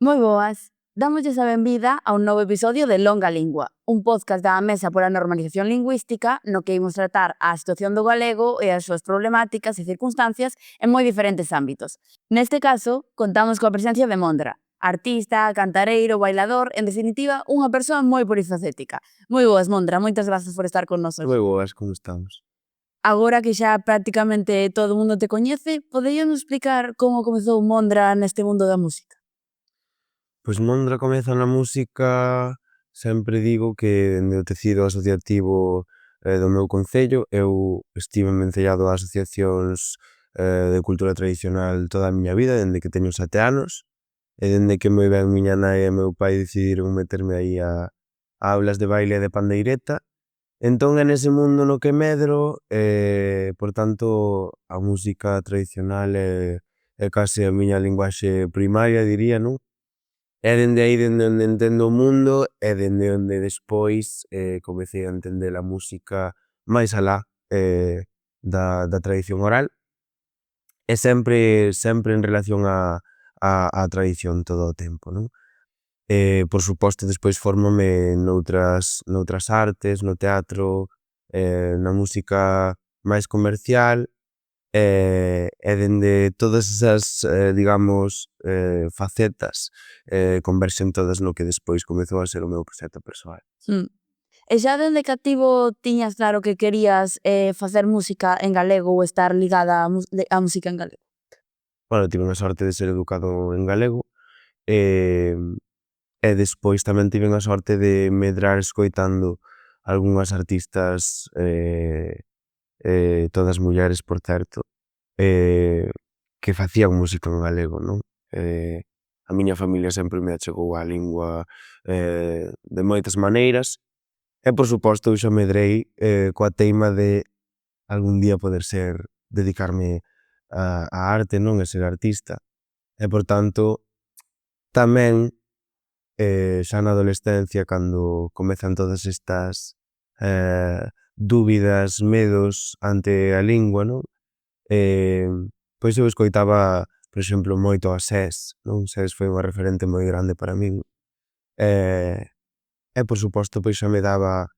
Moi boas, dámoslles a benvida a un novo episodio de Longa Lingua, un podcast da Mesa pola Normalización Lingüística no que imos tratar a situación do galego e as súas problemáticas e circunstancias en moi diferentes ámbitos. Neste caso, contamos coa presencia de Mondra, artista, cantareiro, bailador, en definitiva, unha persoa moi polifacética. Moi boas, Mondra, moitas grazas por estar con nos Moi hoxe. boas, como estamos? Agora que xa prácticamente todo o mundo te coñece, poderíanos explicar como comezou Mondra neste mundo da música? Pois Mondra comeza na música, sempre digo que dende o tecido asociativo do meu concello. Eu estive vencellado a asociacións de cultura tradicional toda a miña vida, dende que teño 7 anos, e dende que moi ben miña nai e meu pai decidiron meterme aí a aulas de baile e de pandeireta. Entón é nese mundo no que medro, por tanto, a música tradicional é case a miña linguaxe primaria, diría, non? É dende aí dende onde entendo o mundo e dende onde despois comecei a entender a música máis alá da tradición oral, e sempre en relación á tradición todo o tempo, non? Por suposto, despois fórmome noutras artes, no teatro, na música máis comercial, e dende todas esas, digamos, facetas, converxen todas no que despois comezou a ser o meu proxecto persoal. E xa dende cativo tiñas claro que querías facer música en galego ou estar ligada á música en galego? Bueno, tive a sorte de ser educado en galego, e despois tamén tiven a sorte de medrar escoitando algunhas artistas, todas mulleres, por certo, que facían música en galego, non? A miña familia sempre me achegou á lingua de moitas maneiras, e por suposto eu xa medrei coa teima de algún día poder dedicarme á arte, non? E ser artista. E por tanto, tamén xa na adolescencia, cando comezan todas estas dúbidas, medos ante a lingua, non? Pois eu escoitaba, por exemplo, moito a SES, non? SES foi unha referente moi grande para min, e por suposto pois xa me daba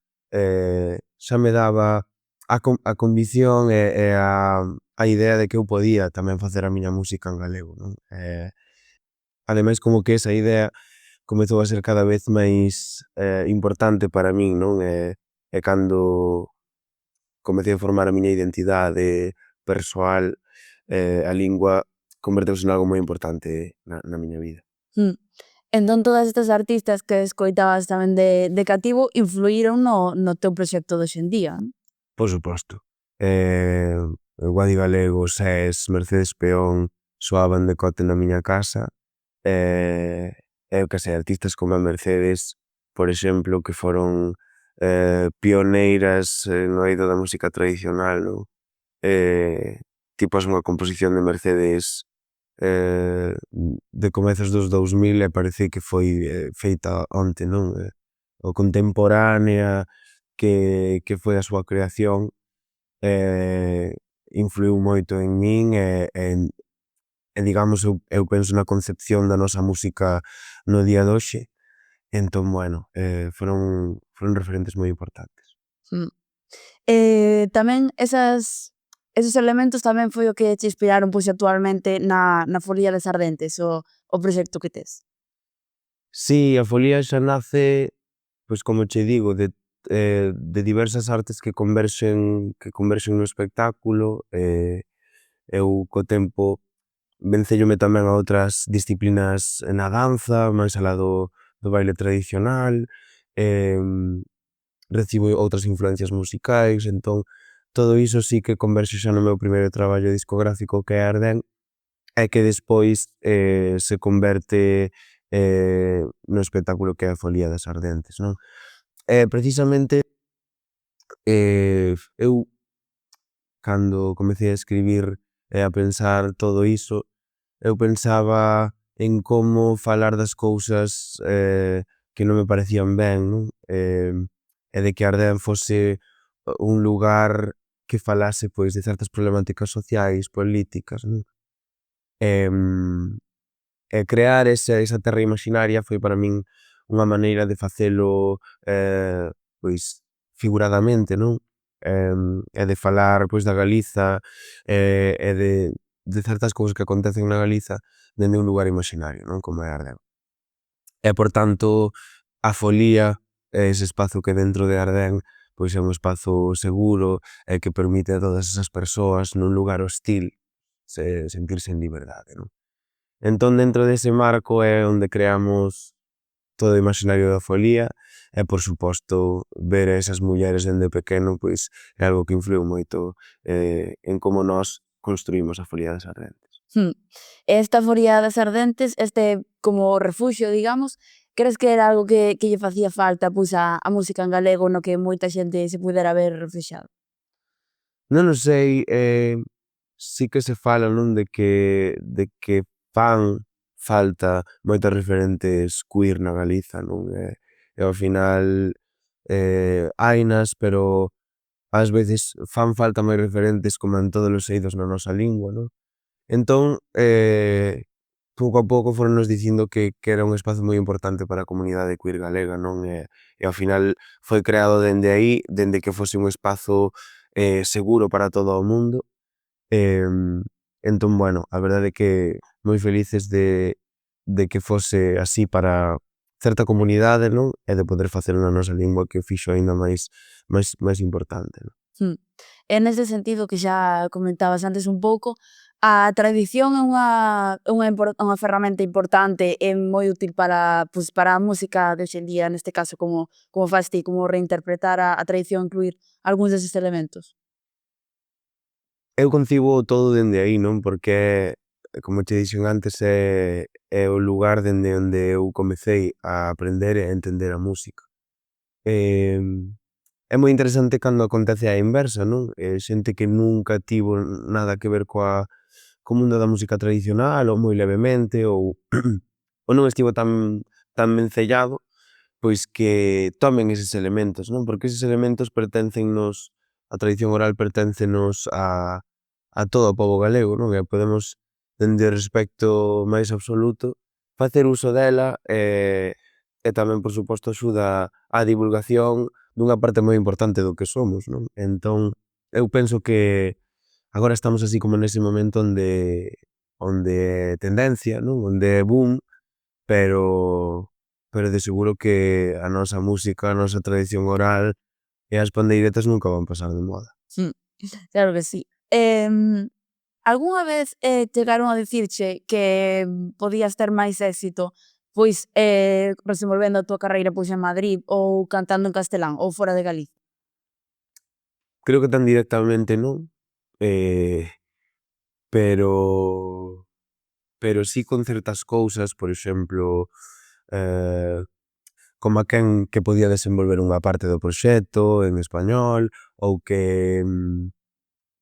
a convicción e a idea de que eu podía tamén facer a miña música en galego, non? Ademais, como que esa idea comezou a ser cada vez máis importante para min, non? E cando comecei a formar a miña identidade persoal, a lingua converteuse en algo moi importante na miña vida. Entón todas estas artistas que escoitabas tamén de cativo influíron no teu proxecto de hoxe en día, non? Por suposto. Guadi Galego, SES, Mercedes Peón soaban de cote na miña casa, eu que sei, artistas como a Mercedes, por exemplo, que foron pioneiras no eido da música tradicional, non? Tipo unha composición de Mercedes de comezos dos 2000 e parece que foi feita onte, non? O contemporánea que foi a súa creación influiu moito en min e digamos, eu penso na concepción da nosa música no día de hoxe. Entón, bueno, foron referentes moi importantes. Tamén esos elementos tamén foi o que te inspiraron pois actualmente na Folía das Ardentes, o proxecto que tes. Si, a Folía xa nace, pois como che digo, de diversas artes que converxen no espectáculo. Eu co tempo vencéllome tamén a outras disciplinas na danza, máis alá do baile tradicional, recibo outras influencias musicais. Entón todo iso sí que converxe xa no meu primeiro traballo discográfico, que é Ardén, e que despois se converte no espectáculo que é a Folía das Ardentes, non? Precisamente eu cando comecei a escribir e a pensar todo iso, eu pensaba en como falar das cousas que non me parecían ben, non? E de que Ardén fose un lugar que falase pois de certas problemáticas sociais, políticas, non? crear esa terra imaxinaria foi para min unha maneira de facelo pois figuradamente, non? E de falar pois da Galiza e de certas cousas que acontecen na Galiza dende un lugar imaxinario, non? Como é Ardén. E por tanto a folía é ese espazo que dentro de Ardén pois é un espazo seguro e que permite a todas esas persoas nun lugar hostil sentirse en liberdade, non? Entón dentro dese marco é onde creamos todo o imaxinario da folía e por suposto ver a esas mulleres dende pequeno pois é algo que influíu moito en como nós construímos a folía das Ardentes. Esta foría das Ardentes, este como refuxio, digamos, crees que era algo que lle facía falta pois a música en galego no que moita xente se pudera ver reflexado? Non o sei, sí que se fala, non, de que fan falta moitos referentes queer na Galiza, non? E ao final hainas, pero ás veces fan falta máis referentes como en tódolos eidos na nosa lingua, non? Entón, pouco a pouco foronnos dicindo que era un espazo moi importante para a comunidade queer galega, non? E ao final foi creado dende aí, dende que fose un espazo seguro para todo o mundo. Entón, bueno, a verdade é que moi felices de que fose así para certa comunidade, non? E de poder facelo na nosa lingua que o fixo aínda máis importante, non? E nese sentido que xa comentabas antes un pouco, a tradición é unha ferramenta importante e moi útil para, pois, para a música de hoxe en día, neste caso, como fas ti, como reinterpretar a tradición, incluír algúns deses elementos? Eu concibo todo dende aí, non? Porque como che dixen antes, é o lugar dende onde eu comecei a aprender e a entender a música. É moi interesante cando acontece a inversa, non? Xente que nunca tivo nada que ver co mundo da música tradicional ou moi levemente ou ou non estivo tan vencellado, pois que tomen eses elementos, non? Porque eses elementos perténcennos, a tradición oral perténcenos a todo o pobo galego, non? E podemos, dende o respecto máis absoluto, facer uso dela e tamén, por suposto, axuda á divulgación dunha parte moi importante do que somos, non? Entón, eu penso que agora estamos así como nese momento onde é tendencia, non? Onde é boom, pero de seguro que a nosa música, a nosa tradición oral e as pandeiretas nunca van pasar de moda. Claro que sí. Algunha vez chegaron a dicirche que podías ter máis éxito pois desenvolvendo a túa carreira pois en Madrid ou cantando en castelán ou fora de Galicia? Creo que tan directamente non, pero sí con certas cousas, por exemplo, como a quen que podía desenvolver unha parte do proxecto en español ou que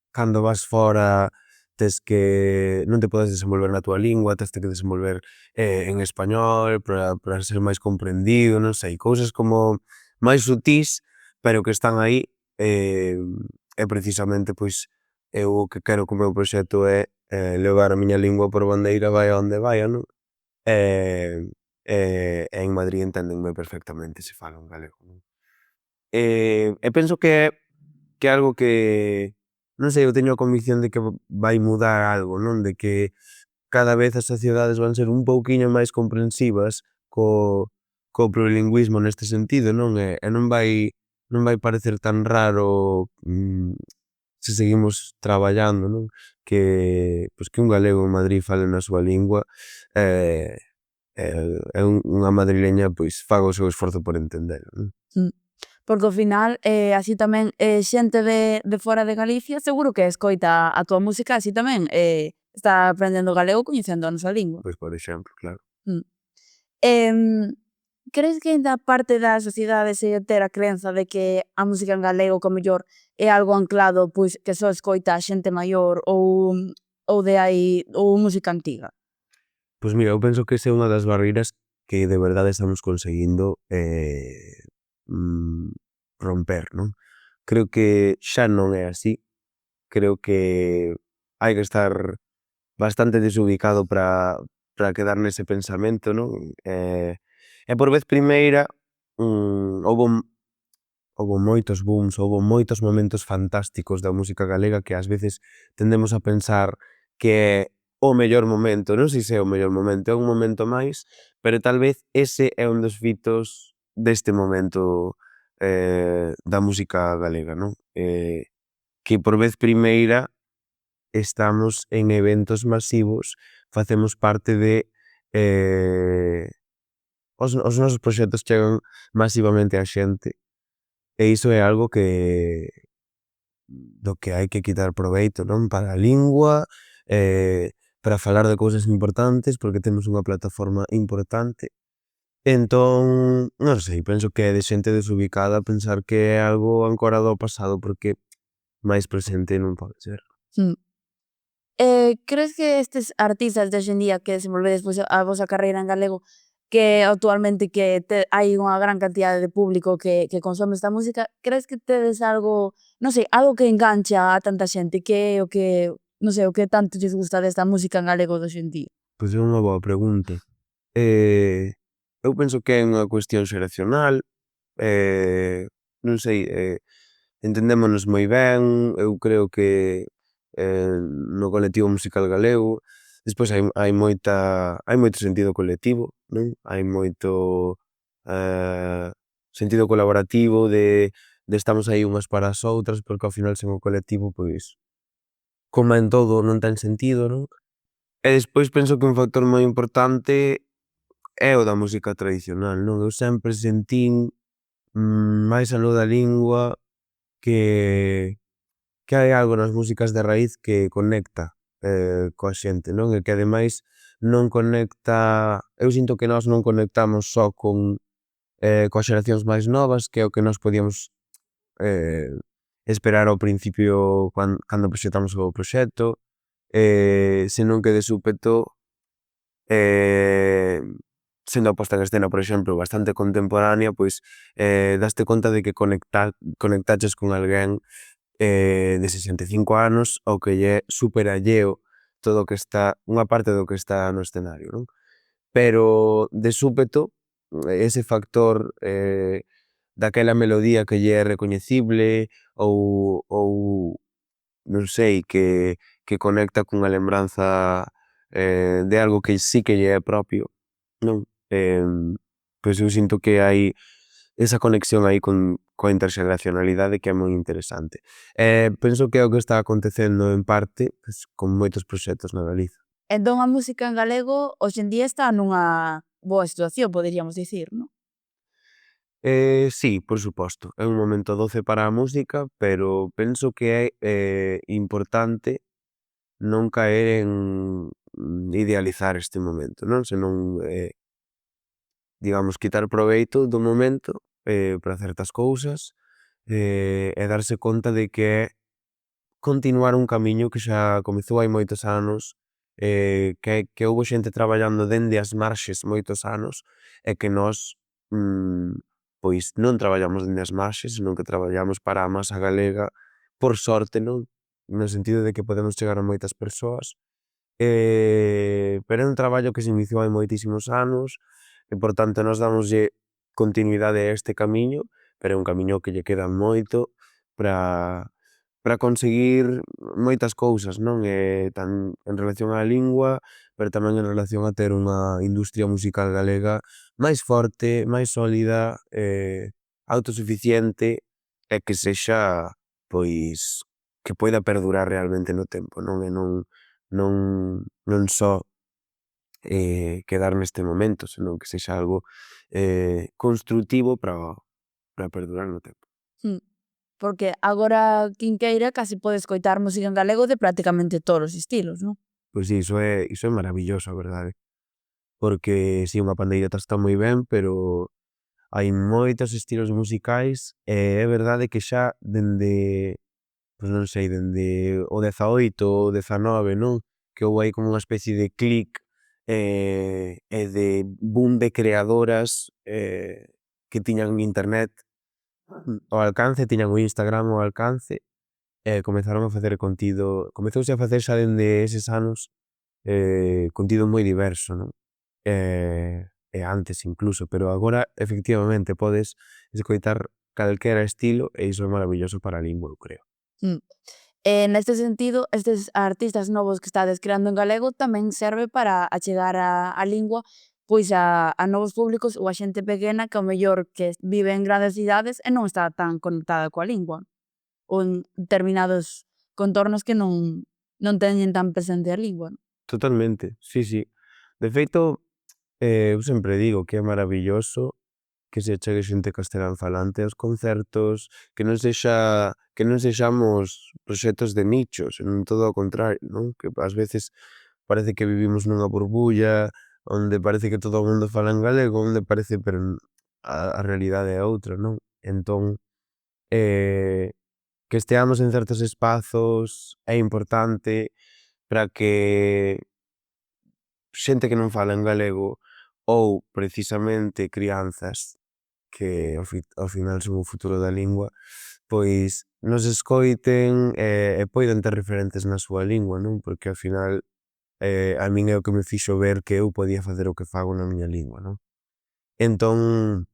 cando vas fora tes que non te podes desenvolver na túa lingua, tes que desenvolver en español para ser máis comprendido, non sei, cousas como máis sutís, pero que están aí e precisamente pois eu o que quero co meu proxecto é levar a miña lingua por bandeira vai onde vaia, non? E en Madrid enténdenme perfectamente se falo en galego, non? E penso que é algo que, non sei, eu teño a convicción de que vai mudar algo, non? De que cada vez as sociedades van ser un pouquiño máis comprensivas co plurilingüismo neste sentido, non? E non vai parecer tan raro se seguimos traballando, non? Pois que un galego en Madrid fale na súa lingua e unha madrileña pois faga o seu esforzo por entendelo, non? Porque ao final, así tamén, xente de fora de Galicia seguro que escoita a túa música, así tamén está aprendendo galego coñecendo a nosa lingua. Pois por exemplo, claro. Mm. Em, Crees que aínda parte da sociedade se ter a crenza de que a música en galego que ao mellor é algo anclado, pois que só escoita a xente maior ou de hai ou música antiga? Pois mira, eu penso que esa é unha das barreiras que de verdade estamos conseguindo romper, non? Creo que xa non é así, creo que hai que estar bastante desubicado para para quedar nese pensamento, non? E por vez primeira, houbo moitos booms, houbo moitos momentos fantásticos da música galega que ás veces tendemos a pensar que é o mellor momento, non sei se é o mellor momento, é un momento máis, pero tal vez ese é un dos fitos deste momento da música galega, non? Que por vez primeira estamos en eventos masivos, facemos parte de os nosos proxectos chegan masivamente á xente e iso é algo do que hai que quitar proveito, non? Para a lingua, para falar de cousas importantes, porque temos unha plataforma importante. Entón, non sei, penso que é de xente desubicada pensar que é algo ancorado ao pasado, porque máis presente non pode ser. Mm. Crees que estes artistas de hoxe en día que desenvolvedes a vosa carreira en galego, que actualmente que hai unha gran cantidade de público que consome esta música, crees que tedes algo, non sei, algo que engancha a tanta xente, que é o que, non sei, o que tanto lles gusta desta música en galego de hoxe en día? Pois é unha boa pregunta. Eu penso que é unha cuestión xeracional, non sei, entendémonos moi ben, eu creo que no colectivo musical galego, despois hai moito sentido colectivo, non? Hai moito sentido colaborativo de estamos aí unhas para as outras, porque ao final sen o colectivo, pois, como en todo, non ten sentido, non? E despois penso que un factor moi importante é o da música tradicional, non? Eu sempre sentín máis aló da lingua que hai algo nas músicas de raíz que conecta coa xente, non? E que ademais non conecta, eu sinto que nós non conectamos só coas xeracións máis novas, que é o que nós podíamos esperar ao principio cando proxectamos o proxecto, senón que de súpeto, sendo a posta en escena, por exemplo, bastante contemporánea, pois daste conta de que conectaches con alguén de 65 anos ao que lle é super alleo todo o que está, unha parte do que está no escenario, non? Pero de súpeto, ese factor daquela melodía que lle é recoñecible ou non sei, que conecta cunha lembranza de algo que sí que lle é propio, non? Pois eu sinto que hai esa conexión aí coa interxeracionalidade que é moi interesante. Penso que é o que está acontecendo en parte pois, con moitos proxectos na Galiza. Entón a música en galego hoxe en día está nunha boa situación, poderíamos dicir, non? Sí, por suposto, é un momento doce para a música, pero penso que é importante non caer en idealizar este momento, non? Senón, digamos, quitar proveito do momento para certas cousas e darse conta de que é continuar un camiño que xa comezou hai moitos anos, que houbo xente traballando dende as marxes moitos anos e que nós pois non traballamos dende as marxes, senón que traballamos para a masa galega, por sorte, non? No sentido de que podemos chegar a moitas persoas, pero é un traballo que se iniciou hai moitísimos anos e por tanto nós damoslle continuidade a este camiño, pero é un camiño que lle queda moito para conseguir moitas cousas, non? En relación á lingua, pero tamén en relación a ter unha industria musical galega máis forte, máis sólida, autosuficiente e que sexa, pois, que poida perdurar realmente no tempo, non? E non só quedar neste momento, senón que sexa algo construtivo para perdurar no tempo. Mm. Porque agora quinqueira case pode escoitar música en galego de prácticamente todos os estilos, non? Pois si, iso é maravilloso, a verdade. Porque si, unha pandeireta está moi ben, pero hai moitos estilos musicais e é verdade que xa dende, pois non sei, dende o 18 ou 19, non? Que houve aí como unha especie de click e de boom de creadoras que tiñan internet ao alcance, tiñan o Instagram ao alcance e comezaron a facer contido, comezouse a facer xa dende eses anos contido moi diverso, non? E antes incluso, pero agora efectivamente podes escoitar calquera estilo e iso é maravilloso para a lingua, eu creo. Mm. Neste sentido, estes artistas novos que estades creando en galego tamén serve para achegar a lingua pois a novos públicos ou a xente pequena que ao mellor que vive en grandes cidades e non está tan conectada coa lingua, ou en determinados contornos que non teñen tan presente a lingua, non? Totalmente, sí, sí. De feito, eu sempre digo que é maravilloso que se achegue xente castelán falante aos concertos, que non sexamos proxectos de nicho, senón todo ao contrario, non? Que ás veces parece que vivimos nunha burbulla, onde parece que todo o mundo fala en galego, onde parece, pero a realidade é outra, non? Entón, que esteamos en certos espazos é importante para que xente que non fala en galego ou precisamente crianzas que ao final son o futuro da lingua, pois nos escoiten e poidan ter referentes na súa lingua, non? Porque ao final a min é o que me fixo ver que eu podía facer o que fago na miña lingua, non? Entón,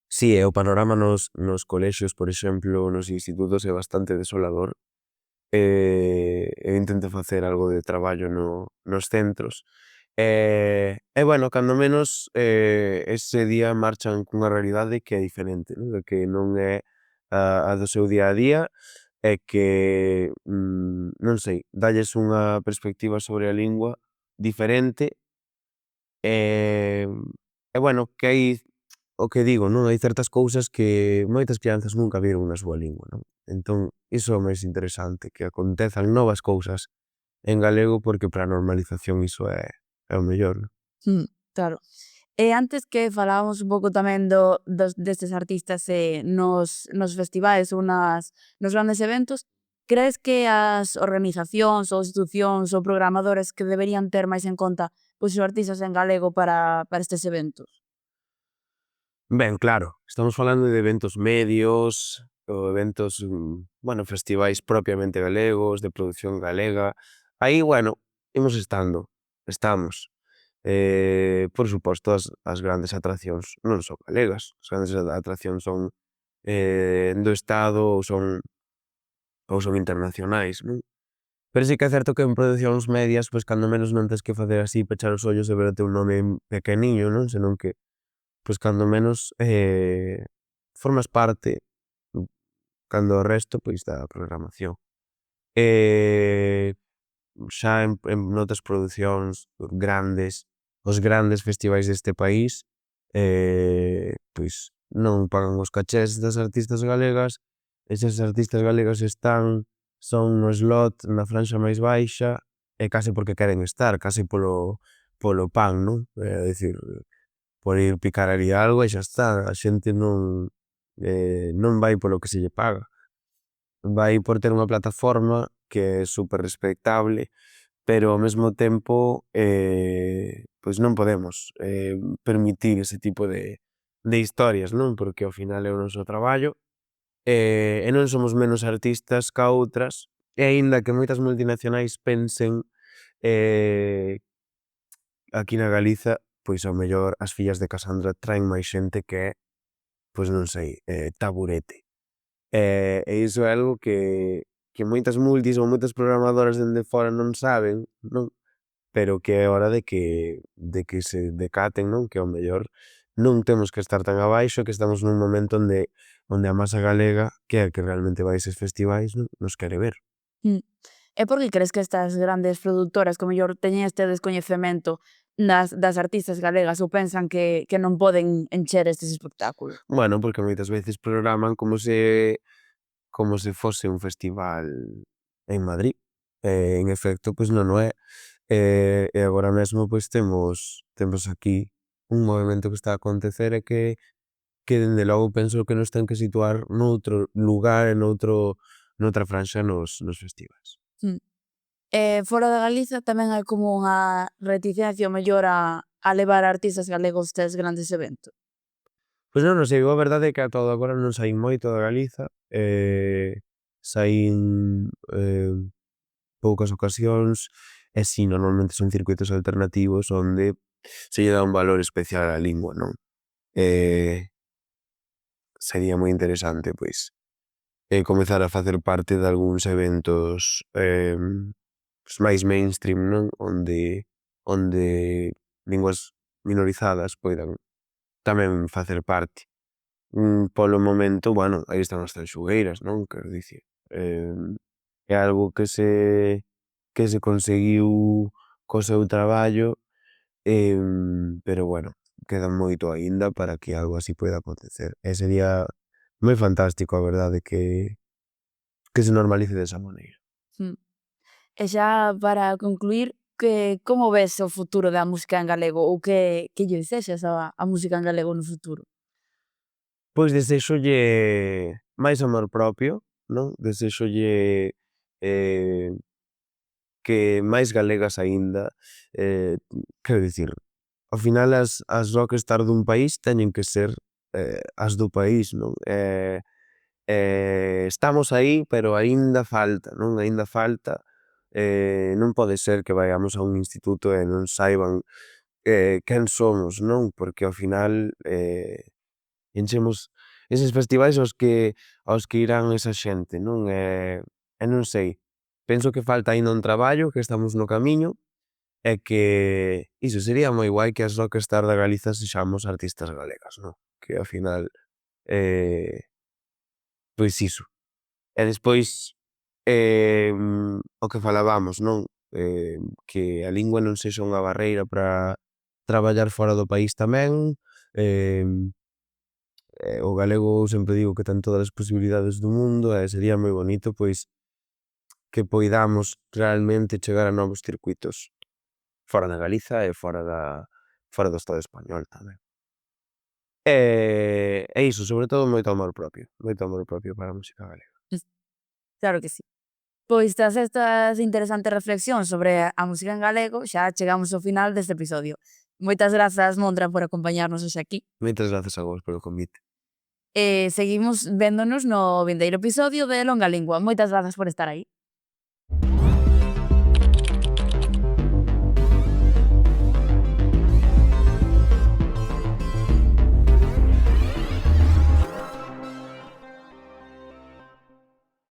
si, o panorama nos colexios, por exemplo, nos institutos é bastante desolador. Eu intento facer algo de traballo nos centros. Bueno, cando menos ese día marchan cunha realidade que é diferente, non? De que non é a do seu día a día e que, non sei, dalles unha perspectiva sobre a lingua diferente e, bueno, que hai o que digo, non? Hai certas cousas que moitas crianzas nunca viron na súa lingua, non? Entón, iso é o máis interesante, que acontezan novas cousas en galego porque para a normalización iso é o mellor, non? Claro. E antes que falábamos un pouco tamén destes artistas nos festivais ou nos grandes eventos, crees que as organizacións ou institucións ou programadores que deberían ter máis en conta pois os artistas en galego para estes eventos? Ben, claro, estamos falando de eventos medios ou eventos, bueno, festivais propiamente galegos, de produción galega. Aí, bueno, imos estamos. Por suposto, as grandes atraccións non son galegas, as grandes atraccións son do Estado ou son internacionais, non? Pero sí que é certo que en producións medias, pois cando menos non tes que facer así, pechar os ollos e ver o teu nome pequeniño, non? Senón que, pois cando menos formas parte, cando o resto, pois da programación. Xa en noutras producións grandes, os grandes festivais deste país, pois non pagan os cachés das artistas galegas, esas artistas galegas son no slot na franxa máis baixa e case porque queren estar, case polo pan, non? É dicir, por ir picar ali algo e xa está, a xente non vai polo que se lle paga, vai por ter unha plataforma que é super respectable, pero ao mesmo tempo pois non podemos permitir ese tipo de historias, non? Porque ao final é o noso traballo e non somos menos artistas ca outras e aínda que moitas multinacionais pensen aquí na Galiza, pois ao mellor as fillas de Casandra traen máis xente que é, pois non sei, Taburete. E iso é algo que moitas multis ou moitas programadoras dende fora non saben, non? Pero que é hora de que se decaten, non? Que ao mellor non temos que estar tan abaixo, que estamos nun momento onde a masa galega, que é a que realmente vai a eses festivais, non? Nos quere ver. Mm. E por que crees que estas grandes produtoras que ao mellor teñen este descoñecemento das artistas galegas ou pensan que non poden encher estes espectáculos? Bueno, porque moitas veces programan como se fose un festival en Madrid. En efecto, pois non o é. E agora mesmo pois temos aquí un movemento que está a acontecer e que dende logo penso que nos ten que situar noutro lugar e noutra franxa nos festivais. Mm. Fora de Galiza tamén hai como unha reticencia ao mellor a levar artistas galegos a estes grandes eventos. Pois non o sei, eu a verdade é que ata o de agora non saín moito de Galiza, saín poucas ocasións e si normalmente son circuitos alternativos onde se lle dá un valor especial á lingua, non? Sería moi interesante, pois, comezar a facer parte dalgúns eventos máis mainstream, non? Onde linguas minorizadas poidan tamén facer parte. Polo momento, bueno, aí están as tanxugueiras, non? Quero dicir, é algo que se conseguiu co seu traballo, pero bueno, queda moito aínda para que algo así poida acontecer, e sería moi fantástico, a verdade, que se normalice desa maneira. Mm. E xa para concluir, como ves o futuro da música en galego ou que lle desexas á música en galego no futuro? Pois desexolle máis amor propio, non? Desexolle que máis galegas aínda, quero dicir, ao final as rockstar dun país teñen que ser as do país, non? Estamos aí, pero aínda falta, non? Aínda falta, non pode ser que vaiamos a un instituto e non saiban quen somos, non? Porque ao final enchemos eses festivais aos que irán esa xente, non? E non sei, penso que falta aínda un traballo, que estamos no camiño, e que iso sería moi guai que as rockstar da Galiza sexamos artistas galegas, non? Que ao final, pois iso. E despois, o que falabamos, non? Que a lingua non sexa unha barreira para traballar fora do país tamén, o galego sempre digo que ten todas as posibilidades do mundo e sería moi bonito, pois, que poidamos realmente chegar a novos circuitos fora da Galiza e fora do Estado español tamén. E iso, sobre todo moito amor propio para a música galega. Claro que sí. Pois tras estas interesantes reflexións sobre a música en galego, xa chegamos ao final deste episodio. Moitas grazas, Mondra, por acompañarnos hoxe aquí. Moitas grazas a vos polo convite. E seguimos véndonos no vindeiro episodio de Longa Lingua. Moitas grazas por estar aí.